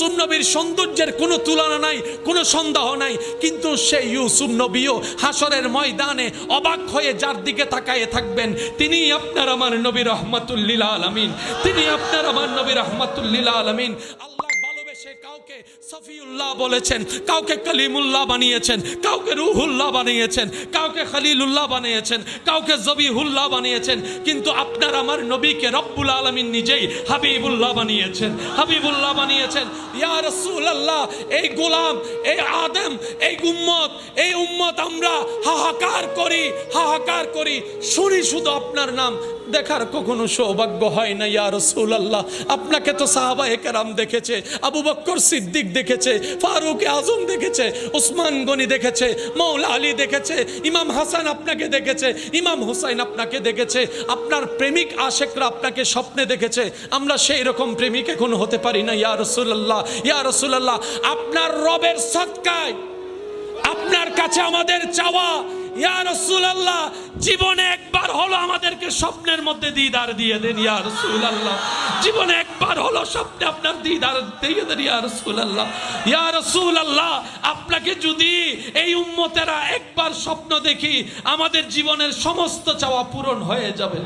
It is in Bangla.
ইউসুফ নবীর সৌন্দর্যের কোনো তুলনা নাই, কোনো সন্দেহ নাই, কিন্তু সেই ইউসুফ নবীও হাসরের ময়দানে অবাক হয়ে যার দিকে তাকায়ে থাকবেন তিনি আপনার আমার নবী রাহমাতুল লিল আলামিন, তিনি আপনার আমার নবী রাহমাতুল লিল আলামিন। সে কাউকে সফিউল্লাহ বলেছেন, কাউকে কলিমুল্লাহ বানিয়েছেন, কাউকে রুহুল্লাহ বানিয়েছেন, কাউকে খলিলুল্লাহ বানিয়েছেন, কাউকে জবিহুল্লাহ বানিয়েছেন, কিন্তু আপনার আমার নবীকে রব্বুল আলামিন নিজেই হাবিবুল্লাহ বানিয়েছেন, হাবিবুল্লাহ বানিয়েছেন। ইয়া রাসূলুল্লাহ, এই গোলাম, এই আদম, এই উম্মত আমরা হাহাকার করি, শুনি শুধু আপনার নাম, দেখার কখনো সৌভাগ্য হয় না। ইয়া রাসূলুল্লাহ, আপনাকে তো সাহাবায়ে কেরাম দেখেছে, আবু বকর সিদ্দিক দেখেছে, ফারুক আজম দেখেছে, ওসমান গনি দেখেছে, মাওলা আলী দেখেছে, ইমাম হাসান আপনাকে দেখেছে, ইমাম হুসাইন আপনাকে দেখেছে, আপনার প্রেমিক আশেকরা আপনাকে স্বপ্নে দেখেছে। আমরা সেই রকম প্রেমিক এখন হতে পারি না। ইয়া রাসূলুল্লাহ, ইয়া রাসূলুল্লাহ, আপনার রবের সদকায় আপনার কাছে আমাদের চাওয়া, ইয়া রাসূলুল্লাহ, জীবনে একবার হলো আমাদেরকে স্বপ্নের মধ্যে দিদার দিয়ে দেন। ইয়া রাসূলুল্লাহ, জীবনে একবার হলো স্বপ্নে আপনার দিদার দিয়ে দেন। ইয়া রাসূলুল্লাহ, ইয়া রাসূলুল্লাহ, আপনাকে যদি এই উম্মতেরা একবার স্বপ্ন দেখি আমাদের জীবনের সমস্ত চাওয়া পূরণ হয়ে যাবে।